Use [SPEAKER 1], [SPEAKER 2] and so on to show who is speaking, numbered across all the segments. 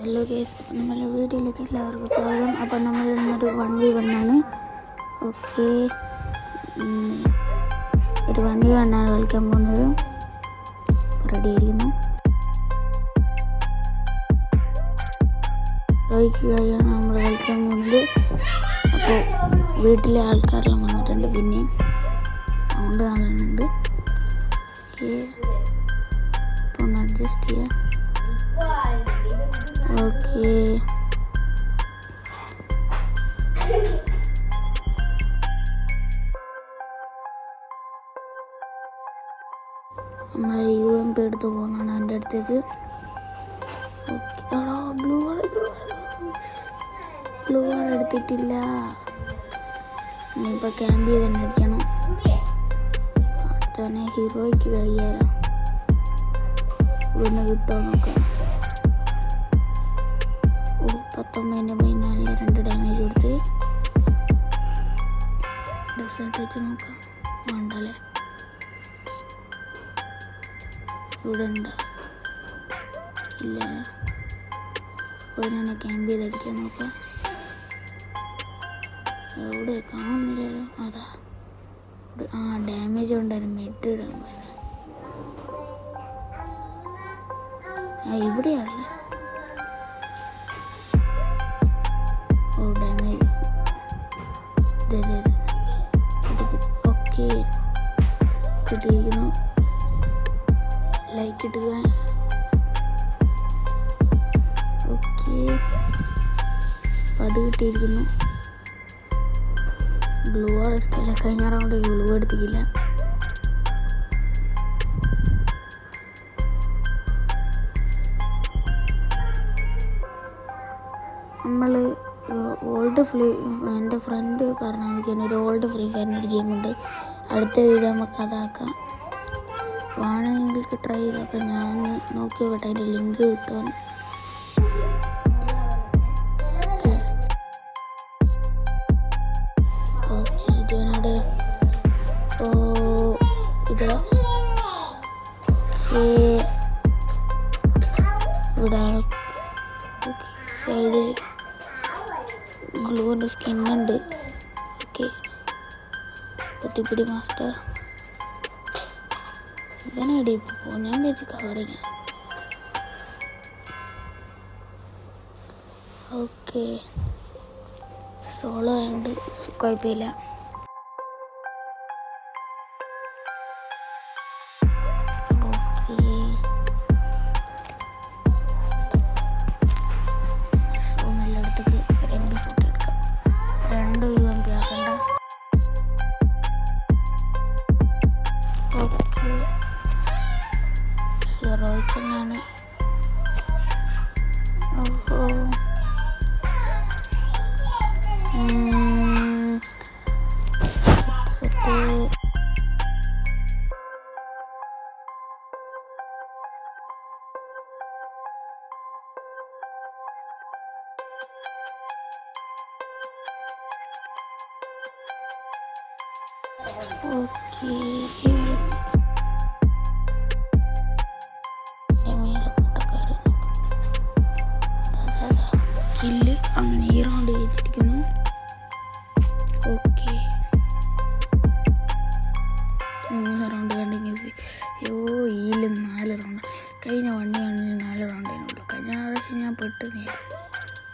[SPEAKER 1] Hello guys, അപ്പം നമ്മുടെ വീഡിയോയിലേക്ക് എല്ലാവർക്കും സ്വാഗതം. അപ്പം നമ്മൾ ഇന്നൊരു 1v1 ആണ്. ഓക്കെ, ഒരു 1v1 ആണ് കളിക്കാൻ പോകുന്നത്. റെഡി ആയിരിക്കുന്നു. റോയ്ക്കായാണ് നമ്മൾ കളിക്കാൻ പോകുന്നത്. അപ്പോൾ വീട്ടിലെ ആൾക്കാരെല്ലാം വന്നിട്ടുണ്ട്. പിന്നെ സൗണ്ട് കാണുന്നുണ്ട്. ഓക്കെ, അപ്പോൾ ഒന്ന് അഡ്ജസ്റ്റ് ചെയ്യാം. ഓക്കെ, നമ്മൾ UMP എടുത്ത് പോകുന്നതാണ് എൻ്റെ അടുത്തേക്ക്. ഓക്കെ, എടാ ഗ്ലൂ വാൾ എടുത്തിട്ടില്ല. ഇനിയിപ്പോൾ ക്യാമ്പ് ചെയ്ത് തന്നെ അടിക്കണം. അടുത്തവനെ ഹീറോയ്ക്ക് കഴിയാലോ. ഇവിടുന്ന് കിട്ടുമോ നോക്കാം. 19-14 2 ഡാമേജ് കൊടുത്ത് ഡെസേർട്ട് വെച്ച് നോക്കാം. വേണ്ടല്ലേ, ഇവിടെ ഉണ്ടോ? ഇല്ല. ഇവിടെ നിന്ന് ക്യാമ്പ് ചെയ്തടിക്കാൻ നോക്കാം. എവിടെ കാണുന്നില്ലല്ലോ. അതാ ഡാമേജ് ഉണ്ടായിരുന്നു. മെഡ് ഇടാൻ പോയത്. ഇവിടെയാണല്ലേ. ഡാമേജ്. ഓക്കെ, കിട്ടിയിരിക്കുന്നു. ലൈക്ക് ഇടുക. ഓക്കെ, അത് കിട്ടിയിരിക്കുന്നു. ഗ്ലൂ എടുത്തില്ല. കഴിഞ്ഞ റൗണ്ട് ഗ്ലൂ എടുത്തിട്ടില്ല. നമ്മൾ എൻ്റെ ഫ്രണ്ട് പറഞ്ഞു എനിക്കൊരു ഓൾഡ് ഫ്രീ ഫയറിനൊരു ഗെയിമുണ്ട്. അടുത്ത വീഡിയോ നമുക്ക് അതാക്കാം. വേണമെങ്കിൽ ട്രൈ ചെയ്തൊക്കെ ഞാൻ നോക്കി നോക്കട്ടെ. അതിൻ്റെ ലിങ്ക് കിട്ടും. ഓക്കെ, ഇതിനോട് ഇത് ഇവിടെ സൈഡിൽ ഗ്ലൂവിൻ്റെ സ്കിന്നുണ്ട്. ഓക്കെ, കുറ്റിപ്പിടി മാസ്റ്റർ ഇവനടി ഇപ്പോൾ ഞാൻ വെച്ച് കവറിങ്. ഓക്കെ, സോളോ ആയതുകൊണ്ട് കുഴപ്പമില്ല. ഹീറോയ്ക്കാണ്. ഓഹോ, സെറ്റ്. Okay, kill. അങ്ങനെ ഈ റൗണ്ട് ജയിച്ചിരിക്കുന്നു. Okay, 3 round continues. ഈല് 4 റൗണ്ട്. കഴിഞ്ഞ 4 റൗണ്ട് അതിനുള്ളൂ. കഴിഞ്ഞ പ്രാവശ്യം ഞാൻ പെട്ട് നേരിച്ചു.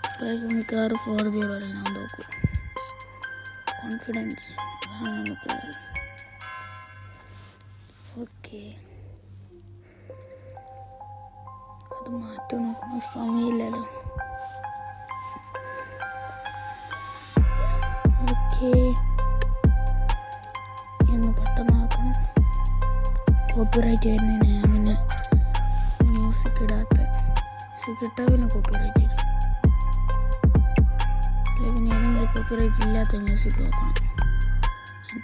[SPEAKER 1] ഇപ്പോഴേക്കും മിക്കവാറും 4-0 ഞാൻ നോക്കും. കോൺഫിഡൻസ് അതാണ് നമുക്ക്. ഓക്കെ, അത് മാറ്റി നോക്കുന്ന സമയമില്ലല്ലോ. ഓക്കെ, എന്ന് പെട്ടെന്നാക്കണം. കോപ്പിറൈറ്റ് വരുന്നതിന് ഞാൻ പിന്നെ മ്യൂസിക് ഇടാത്ത. മ്യൂസിക് ഇട്ടാൽ പിന്നെ കോപ്പിറൈറ്റ് വരും. അല്ല പിന്നെ ഏതെങ്കിലും കോപ്പിറൈറ്റ് ഇല്ലാത്ത മ്യൂസിക് നോക്കണം.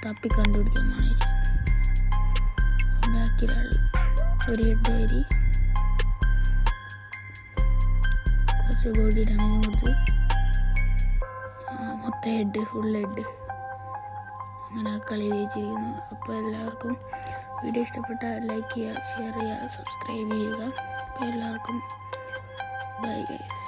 [SPEAKER 1] തപ്പി കണ്ടുപിടിക്കാൻ വേണ്ടിയിട്ട്. ബാക്കിലുള്ള ഒരു ഹെഡ് ഏരി കുറച്ച് ബോഡി ഡാമേജ് കൊടുത്ത് മൊത്തം ഫുൾ ഹെഡ്. അങ്ങനെ കളി ജയിച്ചിരിക്കുന്നു. അപ്പോൾ എല്ലാവർക്കും വീഡിയോ ഇഷ്ടപ്പെട്ടാൽ ലൈക്ക് ചെയ്യുക, ഷെയർ ചെയ്യുക, സബ്സ്ക്രൈബ് ചെയ്യുക. അപ്പോൾ എല്ലാവർക്കും ബൈ ഗൈസ്.